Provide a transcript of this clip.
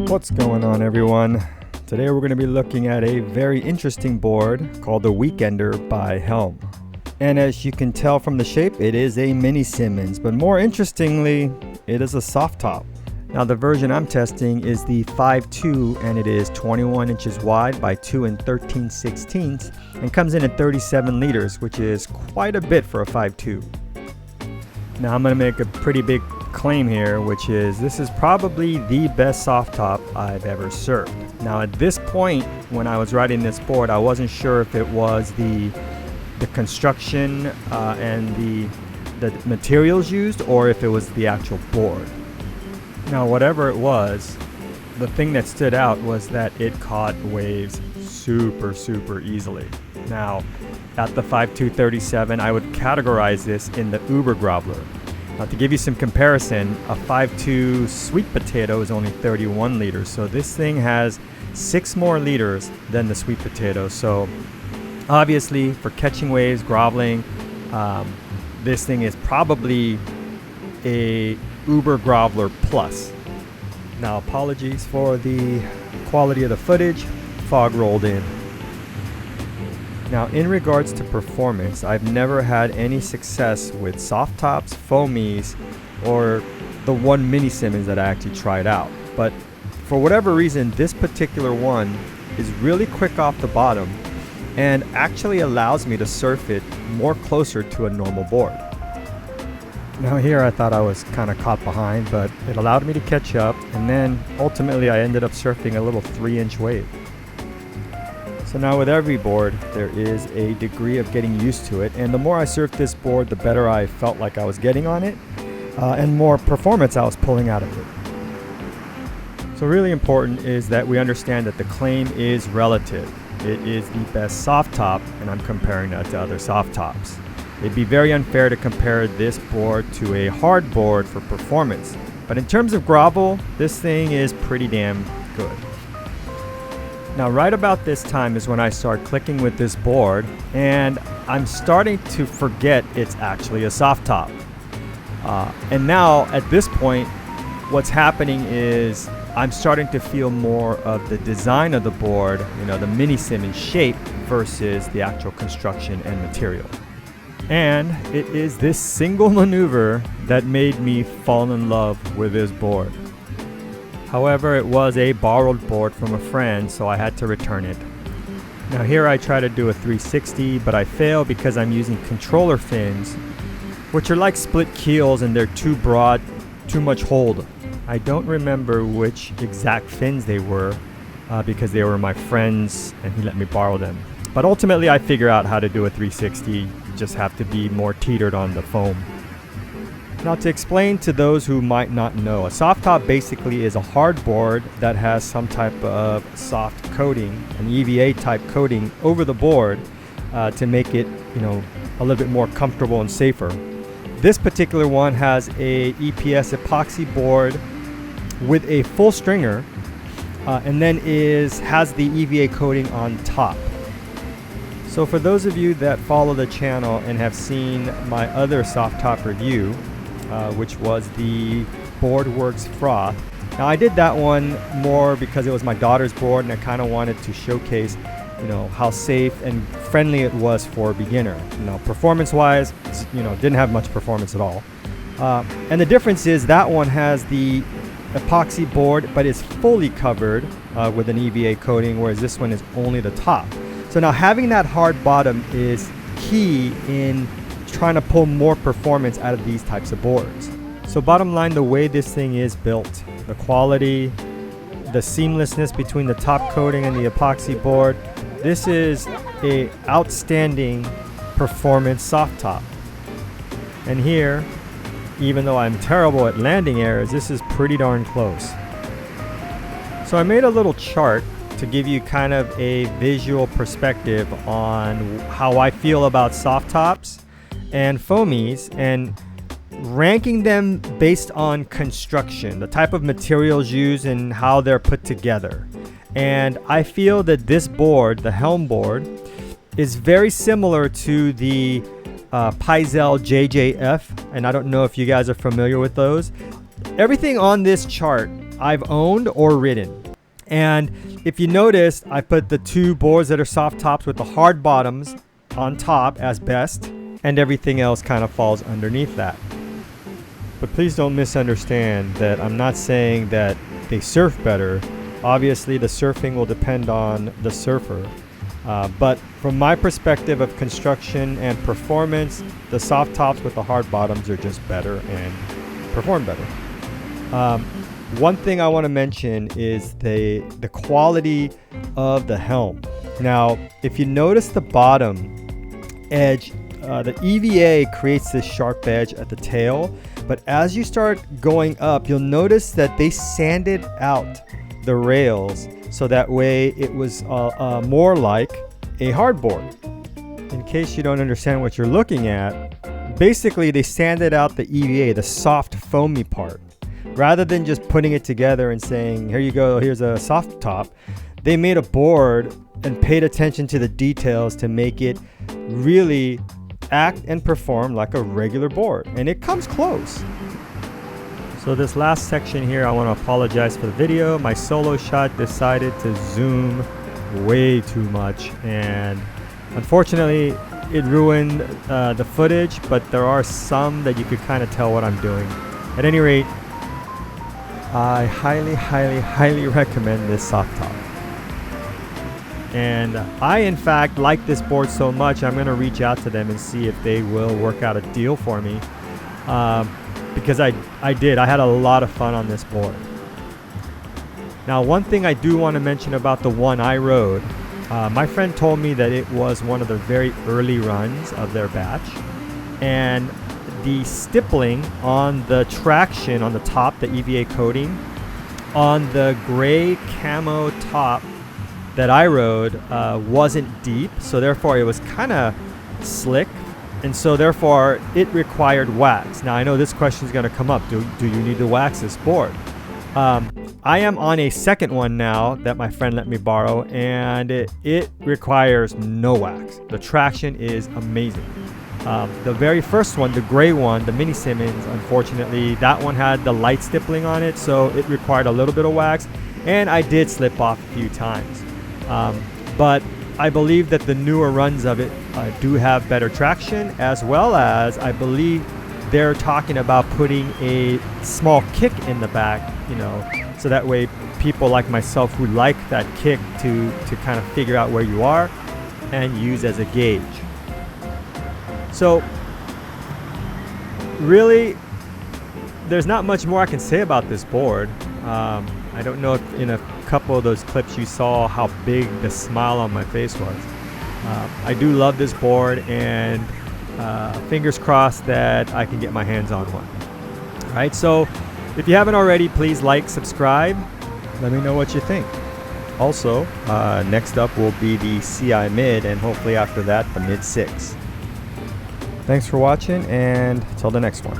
What's going on, everyone? Today we're going to be looking at a very interesting board called the Weekender by HELM. And as you can tell from the shape, it is a mini Simmons, but more interestingly, it is a soft top. Now the version I'm testing is the 5.2 and it is 21 inches wide by 2 13/16 and comes in at 37 liters, which is quite a bit for a 5.2. Now I'm going to make a pretty big claim here, which is this is probably the best soft top I've ever surfed. Now at this point when I was riding this board, I wasn't sure if it was the construction and the materials used or if it was the actual board. Now whatever it was, the thing that stood out was that it caught waves super easily. Now at the 5.2 37, I would categorize this in the Uber Groveler. Now to give you some comparison, a 5.2 sweet potato is only 31 liters, so this thing has 6 more liters than the sweet potato. So obviously for catching waves, groveling, this thing is probably a Uber Groveler plus. Now apologies for the quality of the footage, fog rolled in. Now in regards to performance, I've never had any success with soft tops, foamies, or the one mini Simmons that I actually tried out. But for whatever reason, this particular one is really quick off the bottom and actually allows me to surf it more closer to a normal board. Now here I thought I was kind of caught behind, but it allowed me to catch up, and then ultimately I ended up surfing a little 3-inch wave. So now with every board, there is a degree of getting used to it, and the more I surfed this board, the better I felt like I was getting on it, and more performance I was pulling out of it. So really important is that we understand that the claim is relative. It is the best soft top, and I'm comparing that to other soft tops. It'd be very unfair to compare this board to a hard board for performance, but in terms of grovel, this thing is pretty damn good. Now right about this time is when I start clicking with this board, and I'm starting to forget it's actually a soft top. And now at this point, what's happening is I'm starting to feel more of the design of the board, the mini Simmons shape versus the actual construction and material. And it is this single maneuver that made me fall in love with this board. However, it was a borrowed board from a friend, so I had to return it. Now here I try to do a 360, but I fail because I'm using controller fins, which are like split keels and they're too broad, too much hold. I don't remember which exact fins they were because they were my friends and he let me borrow them. But ultimately I figure out how to do a 360, you just have to be more teetered on the foam. Now to explain to those who might not know, a soft top basically is a hard board that has some type of soft coating, an EVA type coating over the board to make it, a little bit more comfortable and safer. This particular one has a EPS epoxy board with a full stringer and then has the EVA coating on top. So for those of you that follow the channel and have seen my other soft top review, which was the Boardworks Froth. Now I did that one more because it was my daughter's board and I kind of wanted to showcase, how safe and friendly it was for a beginner. Performance wise, didn't have much performance at all. And the difference is that one has the epoxy board, but it's fully covered with an EVA coating, whereas this one is only the top. So now having that hard bottom is key in trying to pull more performance out of these types of boards. So bottom line, the way this thing is built, the quality, the seamlessness between the top coating and the epoxy board, this is a outstanding performance soft top. And here, even though I'm terrible at landing errors, this is pretty darn close. So I made a little chart to give you kind of a visual perspective on how I feel about soft tops and foamies, and ranking them based on construction, the type of materials used and how they're put together. And I feel that this board, the HELM board, is very similar to the Pyzel JJF, and I don't know if you guys are familiar with those. Everything on this chart I've owned or ridden. And if you notice, I put the two boards that are soft tops with the hard bottoms on top as best, and everything else kind of falls underneath that. But please don't misunderstand that I'm not saying that they surf better. Obviously, the surfing will depend on the surfer. But from my perspective of construction and performance, the soft tops with the hard bottoms are just better and perform better. One thing I want to mention is the quality of the HELM. Now, if you notice the bottom edge, the EVA creates this sharp edge at the tail, but as you start going up, you'll notice that they sanded out the rails so that way it was more like a hardboard. In case you don't understand what you're looking at, basically they sanded out the EVA, the soft foamy part. Rather than just putting it together and saying, here you go, here's a soft top, they made a board and paid attention to the details to make it really act and perform like a regular board. And it comes close. So this last section here, I want to apologize for the video. My solo shot decided to zoom way too much, and unfortunately it ruined the footage, but there are some that you could kind of tell what I'm doing. At any rate, I highly recommend this soft top. And I, in fact, like this board so much, I'm going to reach out to them and see if they will work out a deal for me. Because I had a lot of fun on this board. Now, one thing I do want to mention about the one I rode, my friend told me that it was one of the very early runs of their batch. And the stippling on the traction on the top, the EVA coating, on the gray camo top that I rode wasn't deep, so therefore it was kind of slick, and so therefore it required wax. Now I know this question is going to come up, do you need to wax this board? I am on a second one now that my friend let me borrow, and it requires no wax. The traction is amazing. The very first one, the gray one, the mini Simmons, unfortunately, that one had the light stippling on it, so it required a little bit of wax, and I did slip off a few times. But I believe that the newer runs of it do have better traction, as well as I believe they're talking about putting a small kick in the back, so that way people like myself who like that kick to kind of figure out where you are and use as a gauge. So really, there's not much more I can say about this board. I don't know if in a couple of those clips you saw how big the smile on my face was. I do love this board, and fingers crossed that I can get my hands on one. All right, so if you haven't already, please like, subscribe. Let me know what you think. Also, next up will be the CI Mid, and hopefully after that, the Mid 6. Thanks for watching, and till the next one.